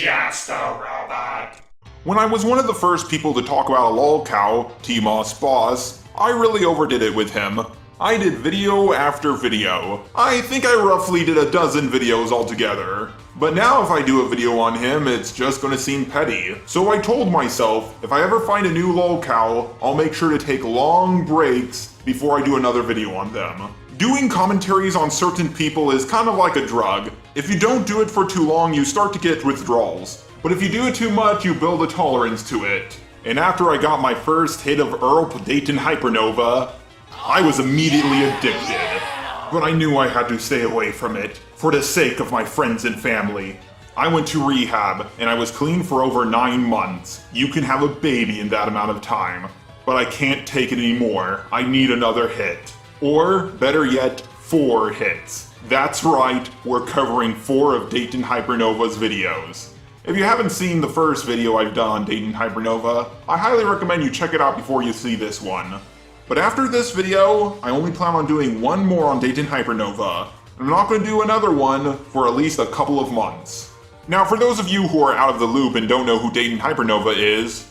just a robot. When I was one of the first people to talk about a lolcow, T-Moss Boss, I really overdid it with him. I did video after video. I think I roughly did a dozen videos altogether. But now if I do a video on him, it's just gonna seem petty. So I told myself, if I ever find a new lolcow, I'll make sure to take long breaks before I do another video on them. Doing commentaries on certain people is kind of like a drug. If you don't do it for too long, you start to get withdrawals. But if you do it too much, you build a tolerance to it. And after I got my first hit of Dayton HyperNova, I was immediately addicted. But I knew I had to stay away from it, for the sake of my friends and family. I went to rehab, and I was clean for over 9 months. You can have a baby in that amount of time. But I can't take it anymore. I need another hit. Or, better yet, 4 hits. That's right, we're covering 4 of Dayton HyperNova's videos. If you haven't seen the first video I've done on Dayton HyperNova, I highly recommend you check it out before you see this one. But after this video, I only plan on doing one more on Dayton HyperNova. I'm not going to do another one for at least a couple of months. Now for those of you who are out of the loop and don't know who Dayton HyperNova is,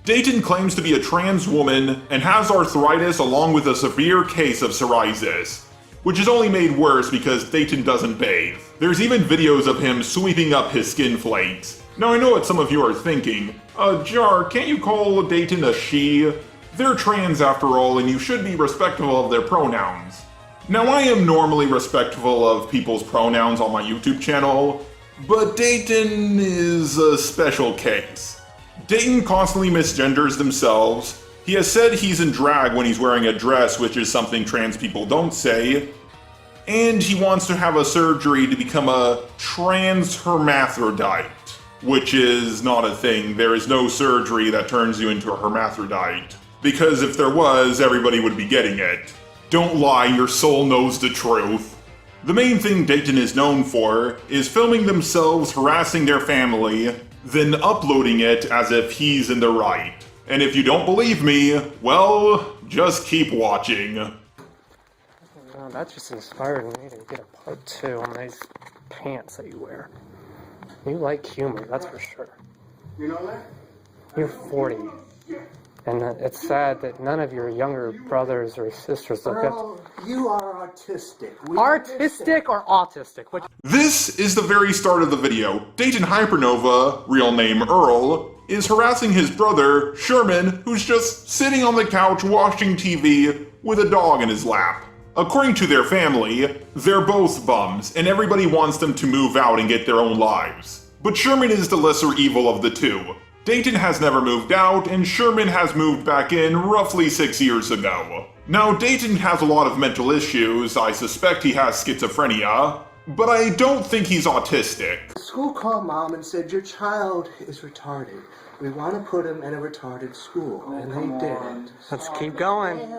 Dayton claims to be a trans woman and has arthritis along with a severe case of psoriasis, which is only made worse because Dayton doesn't bathe. There's even videos of him sweeping up his skin flakes. Now I know what some of you are thinking, Jar, can't you call Dayton a she? They're trans after all, and you should be respectful of their pronouns. Now I am normally respectful of people's pronouns on my YouTube channel, but Dayton is a special case. Dayton constantly misgenders themselves. He has said he's in drag when he's wearing a dress, which is something trans people don't say. And he wants to have a surgery to become a trans hermaphrodite, which is not a thing. There is no surgery that turns you into a hermaphrodite. Because if there was, everybody would be getting it. Don't lie, your soul knows the truth. The main thing Dayton is known for is filming themselves harassing their family, then uploading it as if he's in the right. And if you don't believe me, well, just keep watching. Oh, that just inspired me to get a part 2 on these pants that you wear. You like humor, that's for sure. You know that? You're 40. And it's sad that none of your younger brothers or sisters look Earl, you are autistic. Artistic or autistic? Which? This is the very start of the video. Dayton HyperNova, real name Earl, is harassing his brother, Sherman, who's just sitting on the couch watching TV with a dog in his lap. According to their family, they're both bums, and everybody wants them to move out and get their own lives. But Sherman is the lesser evil of the two. Dayton has never moved out, and Sherman has moved back in roughly 6 years ago. Now, Dayton has a lot of mental issues. I suspect he has schizophrenia, but I don't think he's autistic. The school called mom and said, your child is retarded. We want to put him in a retarded school, and they did. Let's keep going.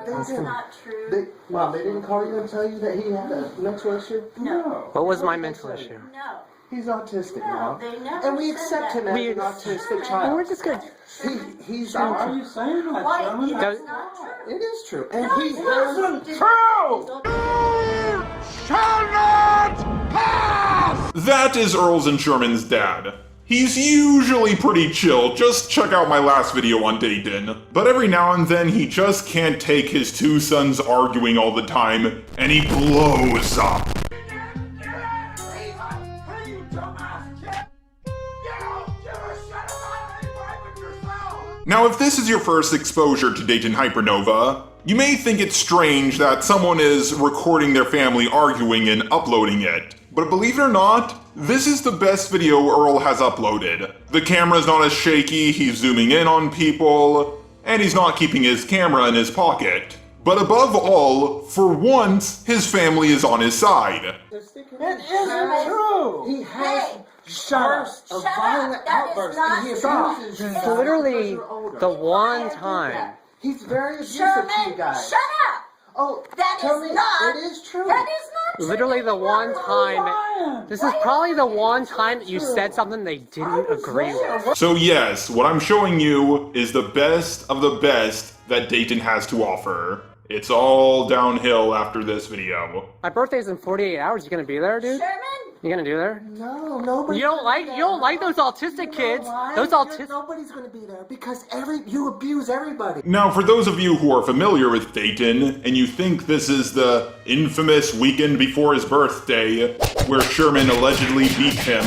That's not true. Mom, they didn't call you and tell you that he had a mental issue? No. What was my mental issue? No. He's autistic No, now. they never And we said accept that. him as an autistic child. We're just gonna... He's Why are you saying that, Why? Sherman? That's not true. It is true. And No, he it's not has... true. That is Earl's and Sherman's dad. He's usually pretty chill, just check out my last video on Dayton. But every now and then he just can't take his 2 sons arguing all the time, and he blows up. Now if this is your first exposure to Dayton HyperNova, you may think it's strange that someone is recording their family arguing and uploading it. But believe it or not, this is the best video Earl has uploaded. The camera's not as shaky, he's zooming in on people, and he's not keeping his camera in his pocket. But above all, for once, his family is on his side. It isn't true! He has bursts of violent outbursts, and he abuses you. It's literally the one time. He's very abusive Sherman, to you guys. shut up! Oh, That tell is me, not. it is true. That is not true. Literally the one time. This is probably the one time that you said something they didn't agree with. So yes, what I'm showing you is the best of the best that Dayton has to offer. It's all downhill after this video. My birthday's in 48 hours. You gonna be there, dude? Sherman, You gonna do there? No, nobody. You don't like those autistic kids. Those autistic. Nobody's gonna be there because you abuse everybody. Now, for those of you who are familiar with Dayton, and you think this is the infamous weekend before his birthday, where Sherman allegedly beat him,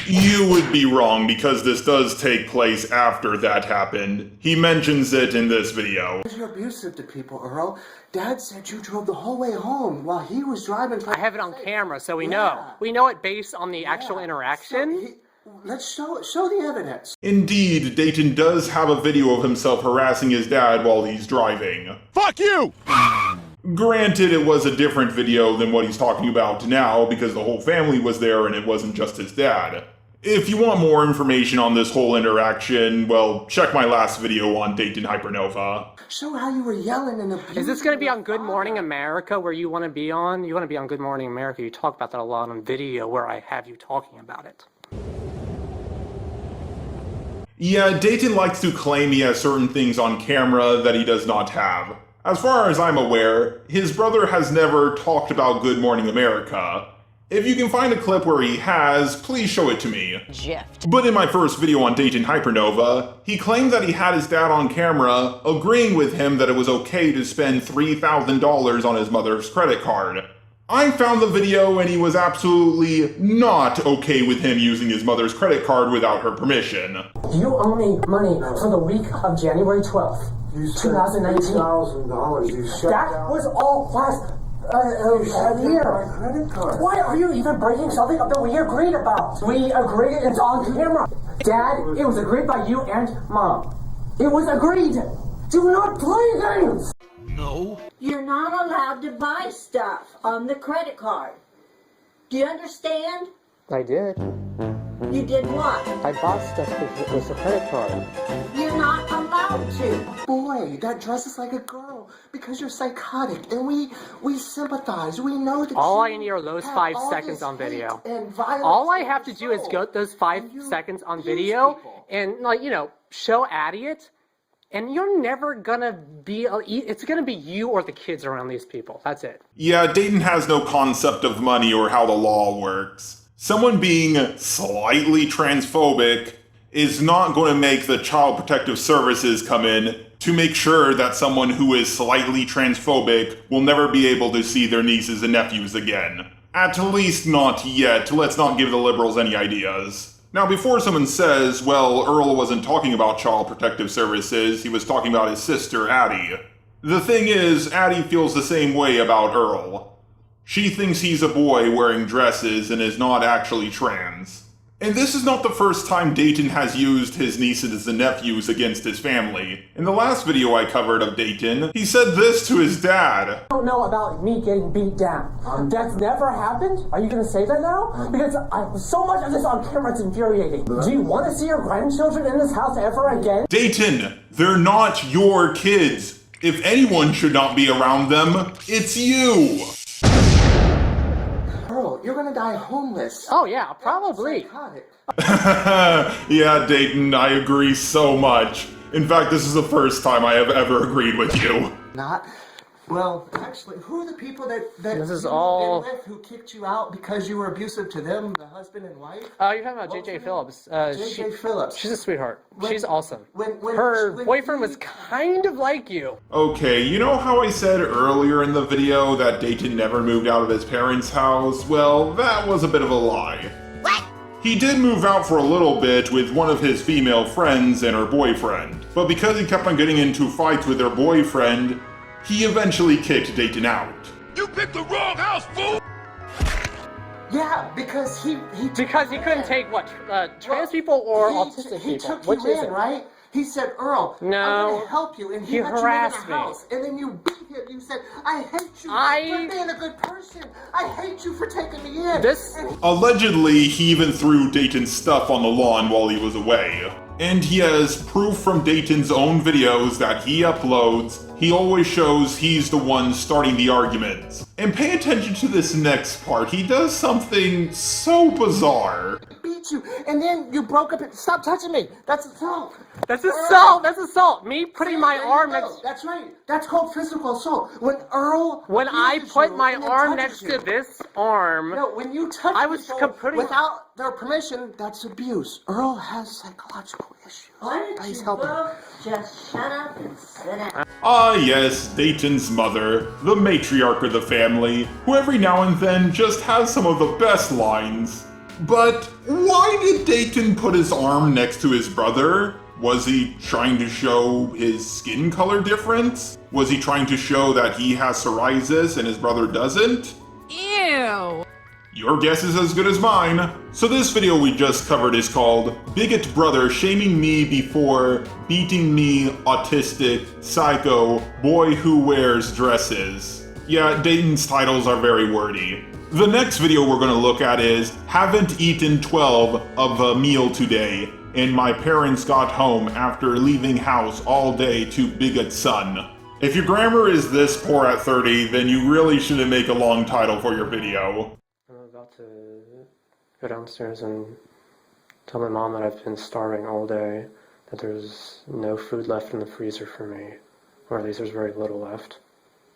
you would be wrong because this does take place after that happened. He mentions it in this video. You're abusive to people, Earl. Dad said you drove the whole way home while he was driving. I have it on camera, so we know. We know it based on the actual interaction. Let's show the evidence. Indeed, Dayton does have a video of himself harassing his dad while he's driving. Fuck you! Granted, it was a different video than what he's talking about now because the whole family was there and it wasn't just his dad. If you want more information on this whole interaction, well, check my last video on Dayton HyperNova. Show how you were yelling and abusing. Is this going to be on Good Morning America where you want to be on? You want to be on Good Morning America. You talk about that a lot on video where I have you talking about it. Yeah, Dayton likes to claim he has certain things on camera that he does not have. As far as I'm aware, his brother has never talked about Good Morning America. If you can find a clip where he has, please show it to me. Gift. But in my first video on Dayton HyperNova, he claimed that he had his dad on camera agreeing with him that it was okay to spend $3,000 on his mother's credit card. I found the video and he was absolutely not okay with him using his mother's credit card without her permission. You owe me money for the week of January 12th, 2019. $2,000. You shut That down. was all last year. My credit card. Why are you even breaking something that we agreed about? We agreed, it's on camera. Dad, it was agreed by you and Mom. It was agreed. Do not play games. No. You're not allowed to buy stuff on the credit card. Do you understand? I did. You did what? I bought stuff with the credit card. You're not allowed to. Boy, that dresses like a girl because you're psychotic, and we sympathize. We know that. All you I need are those have 5 all seconds this on video. hate and violence All I in have to your do is soul. go those 5 And you seconds on abuse video people. and, like, you know, show Addie it. And you're never gonna be, it's gonna be you or the kids around these people. That's it. Yeah, Dayton has no concept of money or how the law works. Someone being slightly transphobic is not going to make the Child Protective Services come in to make sure that someone who is slightly transphobic will never be able to see their nieces and nephews again. At least not yet. Let's not give the liberals any ideas. Now, before someone says, well, Earl wasn't talking about Child Protective Services, he was talking about his sister, Addie. The thing is, Addie feels the same way about Earl. She thinks he's a boy wearing dresses and is not actually trans. And this is not the first time Dayton has used his nieces and nephews against his family. In the last video I covered of Dayton, he said this to his dad. I don't know about me getting beat down. That's never happened? Are you going to say that now? Because so much of this on camera, it's infuriating. Do you want to see your grandchildren in this house ever again? Dayton, they're not your kids. If anyone should not be around them, it's you. Earl, you're gonna die homeless. Oh yeah, probably. Psychotic. Yeah, Dayton, I agree so much. In fact, this is the first time I have ever agreed with you. Not. Well, actually, who are the people that This is you all- moved in with who kicked you out because you were abusive to them, the husband and wife? Oh, you're talking about What's JJ her name? Phillips. JJ Phillips. She's a sweetheart. When- She's awesome. when Her when boyfriend he- was kind of like you. Okay, you know how I said earlier in the video that Dayton never moved out of his parents' house? Well, that was a bit of a lie. What? He did move out for a little bit with one of his female friends and her boyfriend, but because he kept on getting into fights with her boyfriend, he eventually kicked Dayton out. You picked the wrong house, fool! Yeah, because he Because he couldn't take what? Trans people or autistic he people? took Which you is in, it? right? He said, Earl, No. I'm gonna help you, and he You let you in harassed the me. house, and then you beat him. You said, I hate you I- for being a good person. I hate you for taking me in. This- And Allegedly, he even threw Dayton's stuff on the lawn while he was away. And he has proof from Dayton's own videos that he uploads. He always shows he's the one starting the arguments. And pay attention to this next part. He does something so bizarre. beat hit you, and then you broke up. Stop touching me. That's assault. That's assault. That's assault. Me putting my arm next. That's right. That's called physical assault. When Earl. When I abuses put you my and then arm touches next you. to this arm. No, when you touch I was people putting- without their permission, that's abuse. Earl has psychological issues. Why But don't he's you helping. both just shut up and sit down? Ah yes, Dayton's mother, the matriarch of the family, who every now and then just has some of the best lines. But why did Dayton put his arm next to his brother? Was he trying to show his skin color difference? Was he trying to show that he has psoriasis and his brother doesn't? Ew! Your guess is as good as mine. So this video we just covered is called Bigot Brother Shaming Me Before Beating Me Autistic Psycho Boy Who Wears Dresses. Yeah, Dayton's titles are very wordy. The next video we're gonna look at is Haven't Eaten 12 of a Meal Today, and my parents got home after leaving house all day to Bigot Son. If your grammar is this poor at 30, then you really shouldn't make a long title for your video. I'm about to go downstairs and tell my mom that I've been starving all day, that there's no food left in the freezer for me, or at least there's very little left.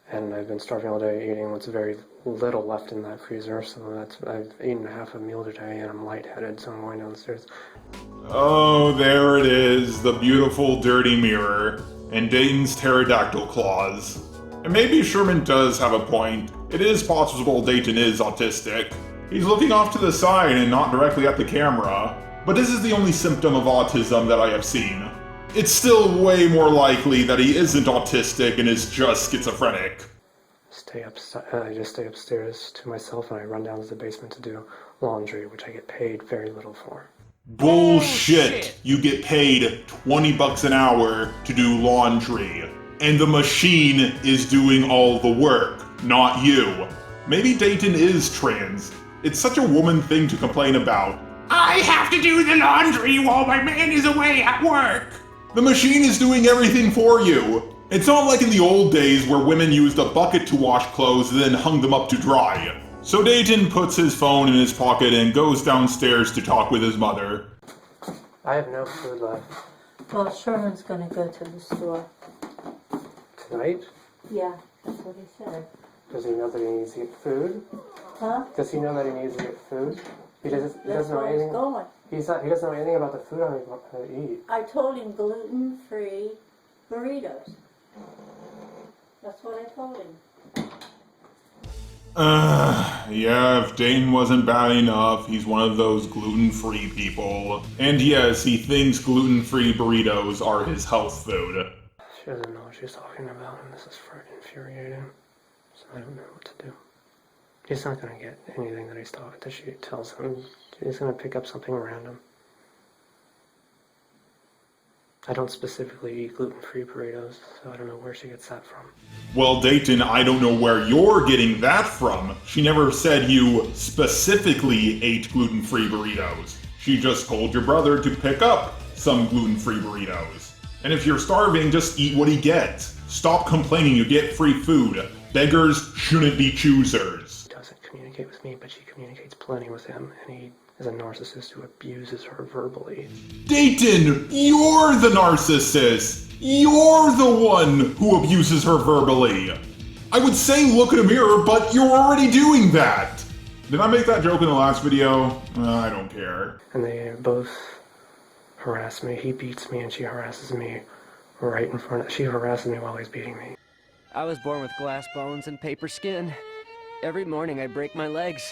And I've been starving all day eating what's very little left in that freezer, so I've eaten half a meal today and I'm lightheaded, so I'm going downstairs. Oh, there it is, the beautiful dirty mirror, and Dayton's pterodactyl claws. And maybe Sherman does have a point. It is possible Dayton is autistic. He's looking off to the side and not directly at the camera. But this is the only symptom of autism that I have seen. It's still way more likely that he isn't autistic and is just schizophrenic. I just stay upstairs to myself and I run down to the basement to do laundry, which I get paid very little for. Bullshit! You get paid 20 bucks an hour to do laundry. And the machine is doing all the work, not you. Maybe Dayton is trans. It's such a woman thing to complain about. I have to do the laundry while my man is away at work. The machine is doing everything for you. It's not like in the old days where women used a bucket to wash clothes and then hung them up to dry. So Dayton puts his phone in his pocket and goes downstairs to talk with his mother. I have no food left. Well, Sherman's gonna go to the store. Tonight? Yeah, that's what he said. Does he know that he needs to get food? Huh? Does he know that he needs to get food? He doesn't That's know where he's anything. going. He doesn't know anything about the food I'm going to eat. I told him gluten-free burritos. That's what I told him. Yeah, if Dayton wasn't bad enough, he's one of those gluten-free people. And yes, he thinks gluten-free burritos are his health food. She doesn't know what she's talking about, and this is freaking infuriating. So I don't know what to do. He's not gonna get anything that she tells him. He's gonna pick up something random. I don't specifically eat gluten-free burritos, so I don't know where she gets that from. Well, Dayton, I don't know where you're getting that from. She never said you specifically ate gluten-free burritos. She just told your brother to pick up some gluten-free burritos. And if you're starving, just eat what he gets. Stop complaining you get free food. Beggars shouldn't be choosers. She doesn't communicate with me, but she communicates plenty with him, and he is a narcissist who abuses her verbally. Dayton, you're the narcissist. You're the one who abuses her verbally. I would say look in a mirror, but you're already doing that. Did I make that joke in the last video? I don't care. And they both harass me. He beats me and she harasses me right in front of... She harasses me while he's beating me. I was born with glass bones and paper skin. Every morning I break my legs,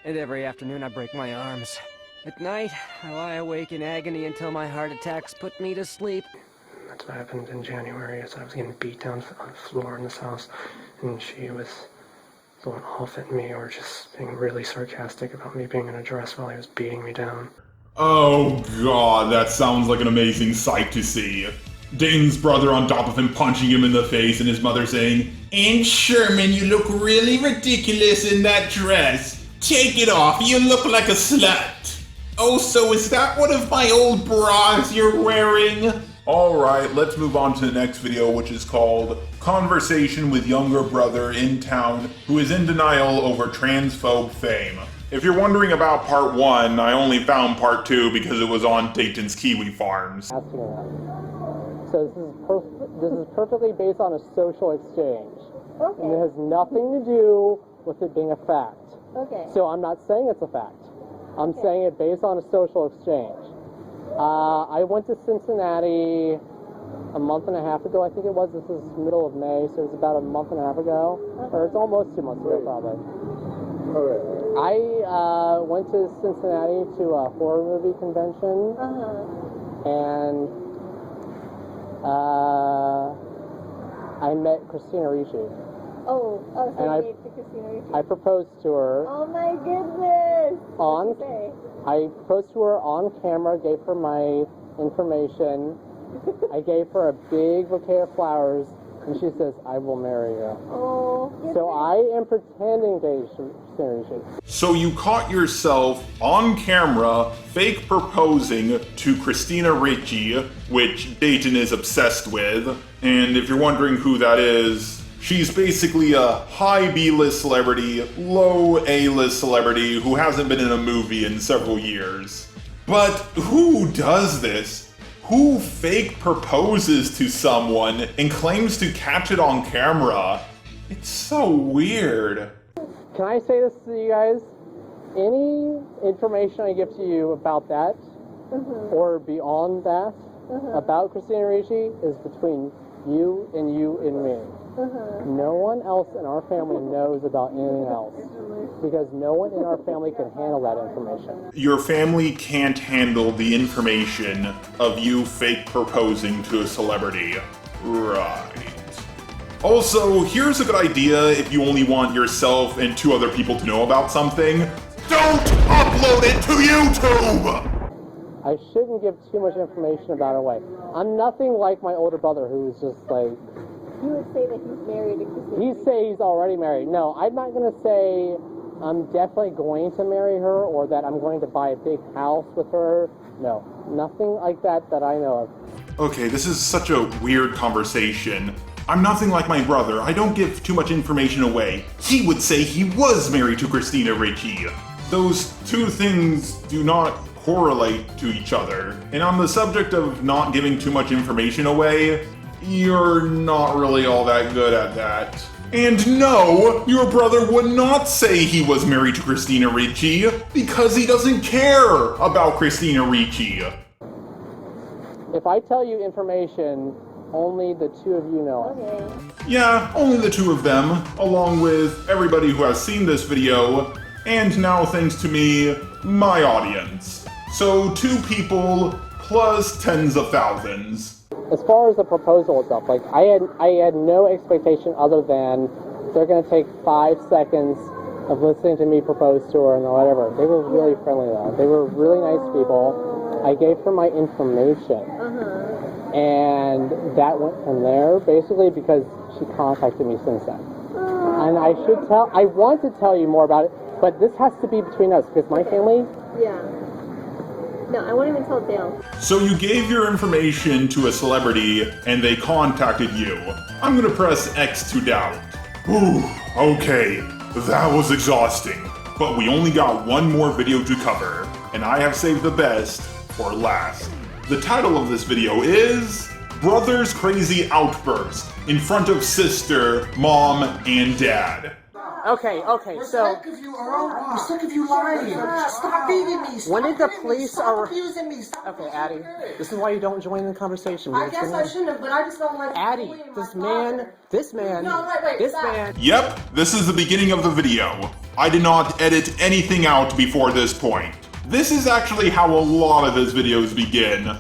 and every afternoon I break my arms. At night, I lie awake in agony until my heart attacks put me to sleep. That's what happened in January, as I was getting beat down on the floor in this house, and she was going off at me or just being really sarcastic about me being in a dress while he was beating me down. Oh god, that sounds like an amazing sight to see. Dayton's brother on top of him punching him in the face and his mother saying, "Aunt Sherman, you look really ridiculous in that dress. Take it off, you look like a slut." Oh, so is that one of my old bras you're wearing? Alright, let's move on to the next video, which is called Conversation with Younger Brother in Town Who is in Denial Over Transphobe Fame. If you're wondering about part 1, I only found part 2 because it was on Dayton's kiwi-farms. Asking that. So this is perfectly based on a social exchange. Okay. And it has nothing to do with it being a fact. Okay. So I'm not saying it's a fact. I'm saying it based on a social exchange. I went to Cincinnati a month and a half ago, I think it was. This is middle of May, so it was about a month and a half ago. Or it's almost 2 months ago, probably. I went to Cincinnati to a horror movie convention, and I met Christina Ricci. So And you gave to Christina Ricci. I proposed to her Oh my goodness! What'd you say? I proposed to her on camera, gave her my information. I gave her a big bouquet of flowers, and she says, "I will marry you." Oh. So I am pretending to Christina Ricci. So you caught yourself on camera fake proposing to Christina Ricci, which Dayton is obsessed with. And if you're wondering who that is, she's basically a high B-list celebrity, low A-list celebrity who hasn't been in a movie in several years. But who does this? Who fake proposes to someone and claims to catch it on camera? It's so weird. Can I say this to you guys? Any information I give to you about that, or beyond that, about Christina Ricci is between you and me. No one else in our family knows about anything else, because no one in our family can handle that information. Your family can't handle the information of you fake proposing to a celebrity. Right. Also, here's a good idea if you only want yourself and 2 other people to know about something. Don't upload it to YouTube! I shouldn't give too much information about it away. I'm nothing like my older brother, who's just like, You would say that he's married to Christina he'd say he's already married. No, I'm not going to say I'm definitely going to marry her or that I'm going to buy a big house with her. No, nothing like that that I know of. Okay, this is such a weird conversation. I'm nothing like my brother. I don't give too much information away. He would say he was married to Christina Ricci. Those 2 things do not correlate to each other. And on the subject of not giving too much information away, you're not really all that good at that. And no, your brother would not say he was married to Christina Ricci because he doesn't care about Christina Ricci. If I tell you information, only the 2 of you know it. Okay. Yeah, only the 2 of them, along with everybody who has seen this video, and now thanks to me, my audience. So 2 people plus tens of thousands. As far as the proposal itself, like I had no expectation other than they're gonna take 5 seconds of listening to me propose to her and whatever. They were really friendly though. They were really nice people. I gave her my information. And that went from there basically because she contacted me since then. And I want to tell you more about it, but this has to be between us because my family. Yeah. No, I won't even tell Dale. So you gave your information to a celebrity and they contacted you. I'm gonna press X to doubt. Ooh, okay, that was exhausting. But we only got 1 more video to cover, and I have saved the best for last. The title of this video is Brother's Crazy Outburst in front of sister, mom, and dad. Okay, We're so sick of you, Earl. We're sick of you lying. Stop feeding me. when did the police Stop abusing me. Stop Okay, abusing Addie, me. this is why you don't join the conversation. I guess I shouldn't have, but I just don't like Addie, bullying this my man, father. this man, No, wait, this stop. man. Yep, this is the beginning of the video. I did not edit anything out before this point. This is actually how a lot of his videos begin.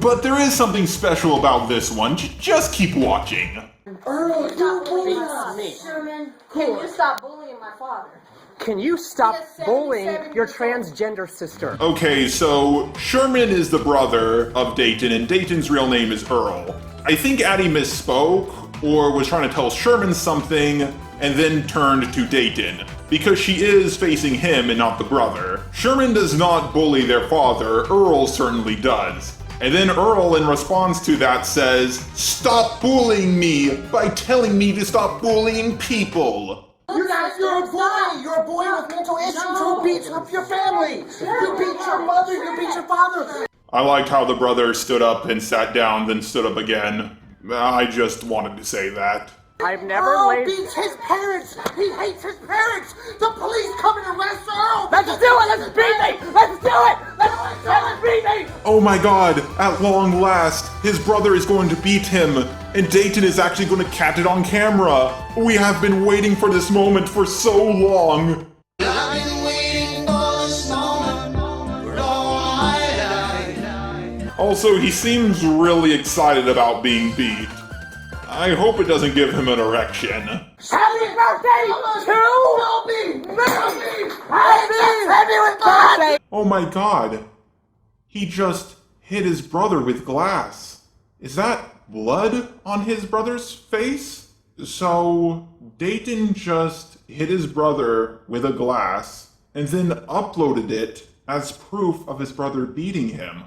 But there is something special about this one. Just keep watching. Earl, you bullied Beats us. me. Sherman, Can you stop bullying my father? Can you stop He is 77 bullying your years old. transgender sister? Okay, so Sherman is the brother of Dayton, and Dayton's real name is Earl. I think Addie misspoke, or was trying to tell Sherman something, and then turned to Dayton, because she is facing him and not the brother. Sherman does not bully their father, Earl certainly does. And then Earl, in response to that, says, "Stop bullying me by telling me to stop bullying people." You're a boy. You're a boy with mental issues who beats up your family. You beat your mother. You beat your father. I liked how the brother stood up and sat down, then stood up again. I just wanted to say that. I've never Earl beats his parents. He hates his parents. The police come and arrest Earl. Let's do it. Let's beat me. Let's do it. Let's beat me. Oh my god, at long last, his brother is going to beat him, and Dayton is actually going to catch it on camera. We have been waiting for this moment for so long. I've been waiting for this moment for all my life. Also, he seems really excited about being beat. I hope it doesn't give him an erection. Happy birthday to me. Happy birthday. Oh my god. He just hit his brother with glass. Is that blood on his brother's face? So, Dayton just hit his brother with a glass and then uploaded it as proof of his brother beating him.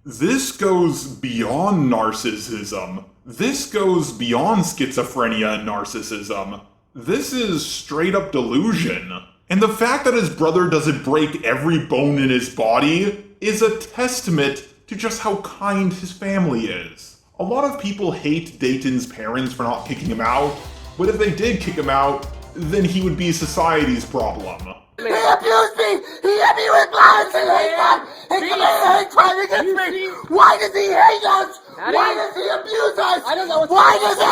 This goes beyond narcissism. This goes beyond schizophrenia and narcissism. This is straight up delusion. And the fact that his brother doesn't break every bone in his body is a testament to just how kind his family is. A lot of people hate Dayton's parents for not kicking him out, but if they did kick him out, then he would be society's problem. He abused me! He hit me with glass and he tried to get me! Why does he hate us? Why does he abuse us? I don't know what's Why does he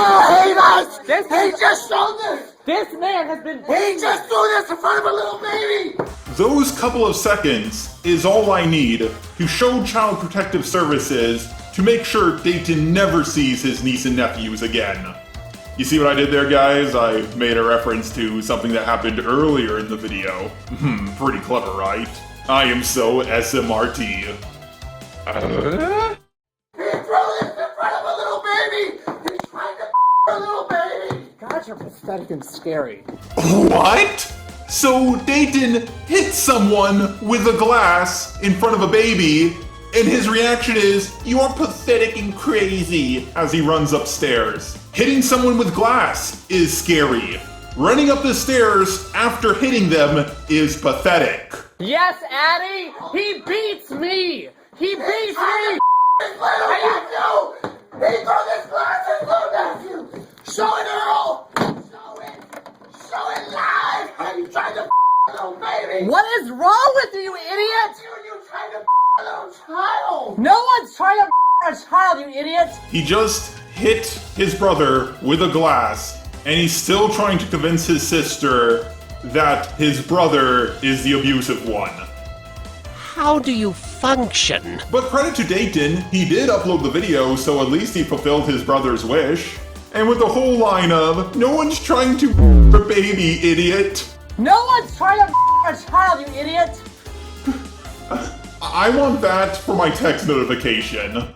hate us? He just showed this! This man has been... He just threw this in front of a little baby! Those couple of seconds is all I need to show Child Protective Services to make sure Dayton never sees his niece and nephews again. You see what I did there, guys? I made a reference to something that happened earlier in the video. Pretty clever, right? I am so SMRT. He threw this in front of a little baby! He's trying to a little baby! God, you're pathetic and scary. What? So Dayton hit someone with a glass in front of a baby, and his reaction is, "You are pathetic and crazy," as he runs upstairs. Hitting someone with glass is scary. Running up the stairs after hitting them is pathetic. Yes, Addie! He beats me! He beats me! His little nephew! He threw this glass at his little nephew! Show it, Earl! Show it! Show it live! How you trying to a little baby? What is wrong with you, idiot? You trying to a little child! No one's trying to a child, you idiot! He just hit his brother with a glass, and he's still trying to convince his sister that his brother is the abusive one. How do you function? But credit to Dayton, he did upload the video, so at least he fulfilled his brother's wish. And with the whole line of, "No one's trying to a baby, idiot." No one's trying to a child, you idiot! I want that for my text notification.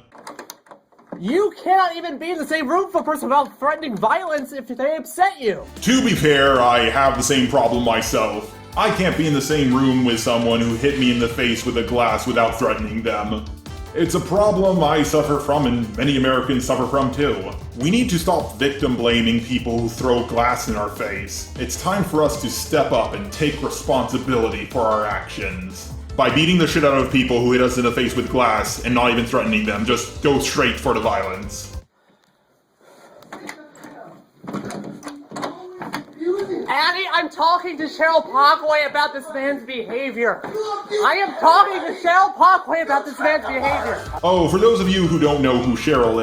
You cannot even be in the same room with a person without threatening violence if they upset you. To be fair, I have the same problem myself. I can't be in the same room with someone who hit me in the face with a glass without threatening them. It's a problem I suffer from and many Americans suffer from too. We need to stop victim blaming people who throw glass in our face. It's time for us to step up and take responsibility for our actions. By beating the shit out of people who hit us in the face with glass and not even threatening them, just go straight for the violence. Addie, I'm talking to Cheryl Parkway about this man's behavior. I am talking to Cheryl Parkway about this man's behavior. Oh, for those of you who don't know who Cheryl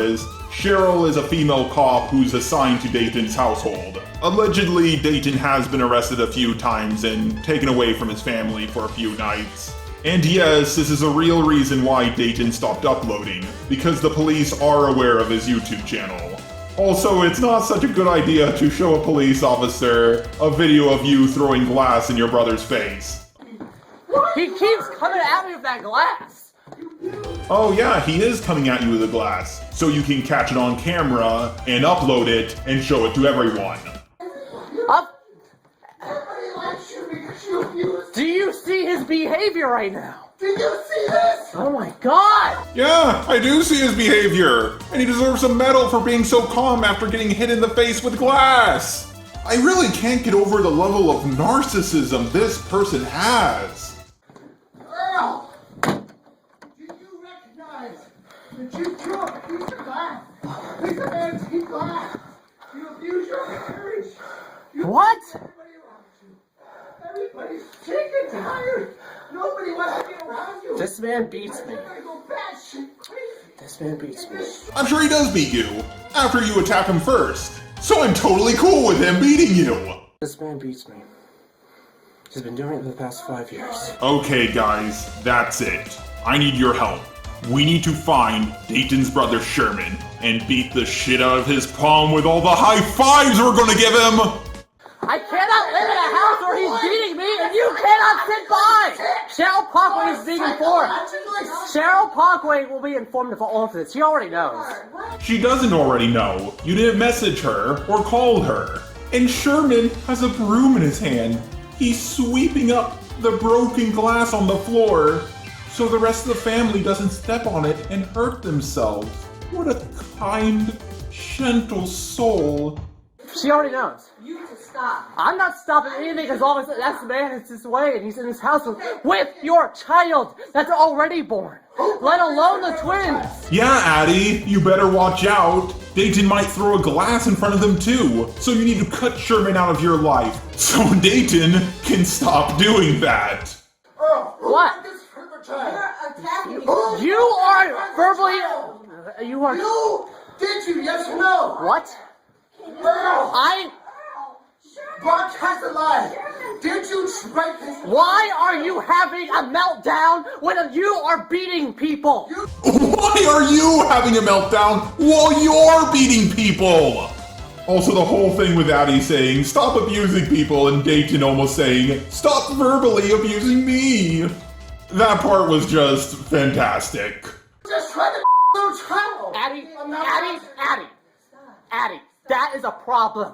is a female cop who's assigned to Dayton's household. Allegedly, Dayton has been arrested a few times and taken away from his family for a few nights. And yes, this is a real reason why Dayton stopped uploading, because the police are aware of his YouTube channel. Also, it's not such a good idea to show a police officer a video of you throwing glass in your brother's face. He keeps coming at me with that glass. Oh yeah, he is coming at you with a glass, so you can catch it on camera and upload it and show it to everyone. Do you see his behavior right now? Do you see this? Oh my god! Yeah, I do see his behavior, and he deserves a medal for being so calm after getting hit in the face with glass. I really can't get over the level of narcissism this person has. Earl! Do you recognize that you threw a piece of glass? Piece of antique glass. You abuse your marriage. What? Everybody around you. Everybody's sick and tired. Nobody wants to be around you. This man beats me. Everybody go batshit crazy. This man beats me. I'm sure he does beat you, after you attack him first. So I'm totally cool with him beating you. This man beats me. He's been doing it for the past 5 years. Okay guys, that's it. I need your help. We need to find Dayton's brother Sherman and beat the shit out of his palm with all the high fives we're gonna give him! I cannot live in a house where he's beating me and you cannot sit by! Cheryl Parkway is being informed. Cheryl Parkway will be informed of all of this. She already knows. She doesn't already know. You didn't message her or call her. And Sherman has a broom in his hand. He's sweeping up the broken glass on the floor so the rest of the family doesn't step on it and hurt themselves. What a kind, gentle soul. She already knows. You to stop. I'm not stopping anything as long as that's the man is his way and he's in his house with your child that's already born, let alone the twins. Yeah, Addie, you better watch out. Dayton might throw a glass in front of them too, so you need to cut Sherman out of your life so Dayton can stop doing that. Earl, What? this further child. You're attacking me. You are verbally... You are... You? Did you? Yes or no? What? Earl! I... Broadcast it live. Did you strike his... Why are you having a meltdown when you are beating people? Why are you having a meltdown while you're beating people? Also, the whole thing with Addie saying, stop abusing people, and Dayton almost saying, stop verbally abusing me. That part was just fantastic. Just trying to little child. Addie, that is a problem.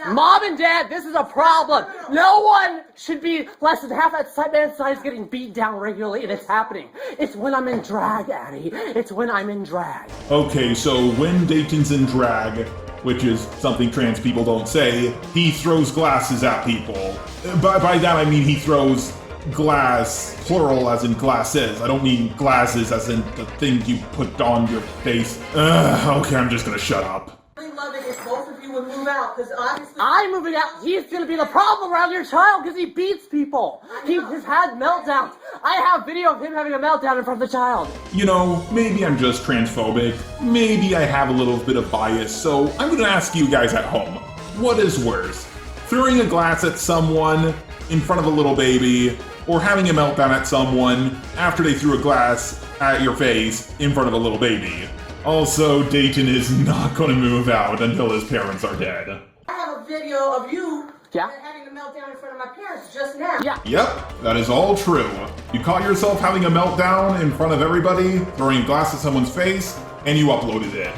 Mom and Dad, this is a problem. No one should be less than half that man's size getting beat down regularly, and it's happening. It's when I'm in drag, Addie. It's when I'm in drag. Okay, so when Dayton's in drag, which is something trans people don't say, he throws glasses at people. By that I mean he throws glass, plural as in glasses. I don't mean glasses as in the thing you put on your face. Okay, I'm just gonna shut up. I love it if both of you would move out, because obviously... I'm moving out. He's gonna be the problem around your child because he beats people. He has had meltdowns. I have video of him having a meltdown in front of the child. You know, maybe I'm just transphobic. Maybe I have a little bit of bias, so I'm gonna ask you guys at home. What is worse? Throwing a glass at someone in front of a little baby, or having a meltdown at someone after they threw a glass at your face in front of a little baby? Also, Dayton is not going to move out until his parents are dead. I have a video of you Yeah? having a meltdown in front of my parents just now. Yeah. Yep, that is all true. You caught yourself having a meltdown in front of everybody, throwing a glass at someone's face, and you uploaded it.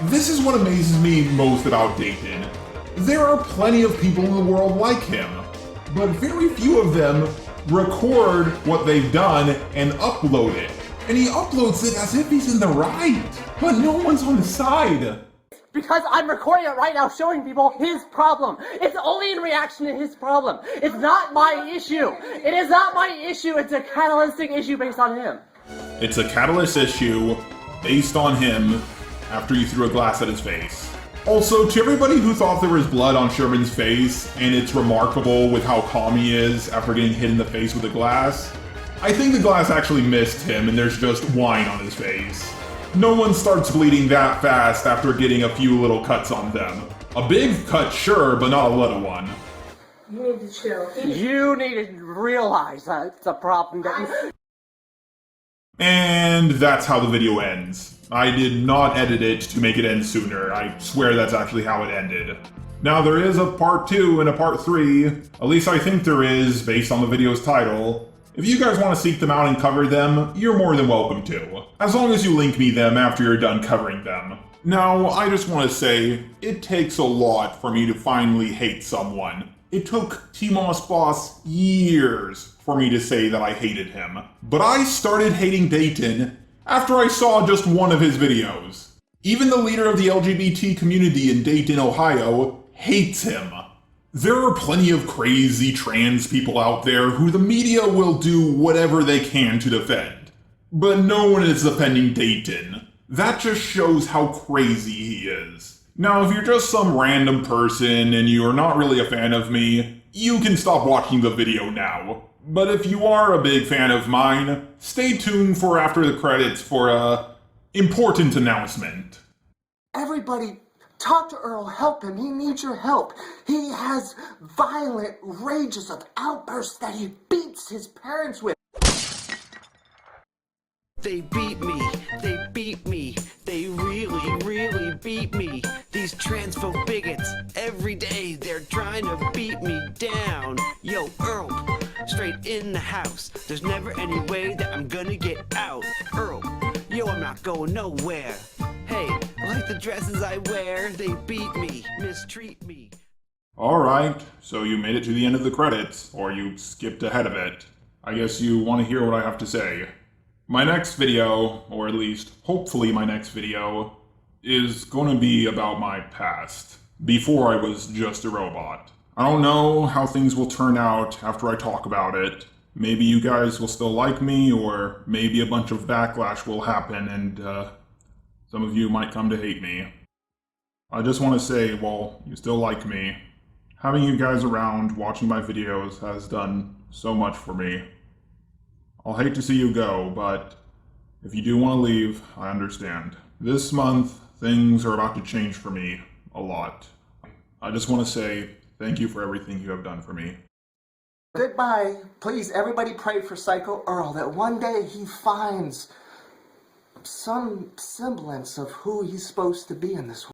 This is what amazes me most about Dayton. There are plenty of people in the world like him, but very few of them record what they've done and upload it. And he uploads it as if he's in the right, but no one's on his side. Because I'm recording it right now showing people his problem. It's only in reaction to his problem. It's not my issue. It is not my issue. It's a catalytic issue based on him. It's a catalyst issue based on him after you threw a glass at his face. Also, to everybody who thought there was blood on Sherman's face, and it's remarkable with how calm he is after getting hit in the face with a glass, I think the glass actually missed him and there's just wine on his face. No one starts bleeding that fast after getting a few little cuts on them. A big cut, sure, but not a little one. You need to chill. You need to realize that it's a problem that... And that's how the video ends. I did not edit it to make it end sooner. I swear that's actually how it ended. Now there is a part 2 and a part 3. At least I think there is, based on the video's title. If you guys want to seek them out and cover them, you're more than welcome to. As long as you link me them after you're done covering them. Now, I just want to say, it takes a lot for me to finally hate someone. It took T-Moss Boss years for me to say that I hated him. But I started hating Dayton after I saw just one of his videos. Even the leader of the LGBT community in Dayton, Ohio, hates him. There are plenty of crazy trans people out there who the media will do whatever they can to defend. But no one is defending Dayton. That just shows how crazy he is. Now, if you're just some random person and you're not really a fan of me, you can stop watching the video now. But if you are a big fan of mine, stay tuned for after the credits for a important announcement. Everybody, talk to Earl, help him, he needs your help. He has violent rages of outbursts that he beats his parents with. They beat me, they really beat me. These transphobe bigots, every day they're trying to beat me down. Yo, Earl, straight in the house. There's never any way that I'm gonna get out. Earl, yo, I'm not going nowhere. Hey, like the dresses I wear, they beat me, mistreat me. Alright, so you made it to the end of the credits, or you skipped ahead of it. I guess you want to hear what I have to say. My next video, or at least hopefully my next video, is going to be about my past, before I was just a robot. I don't know how things will turn out after I talk about it. Maybe you guys will still like me, or maybe a bunch of backlash will happen and some of you might come to hate me. I just want to say, well, you still like me. Having you guys around watching my videos has done so much for me. I'll hate to see you go, but if you do want to leave, I understand. This month, things are about to change for me a lot. I just want to say thank you for everything you have done for me. Goodbye. Please, everybody pray for Psycho Earl that one day he finds some semblance of who he's supposed to be in this world.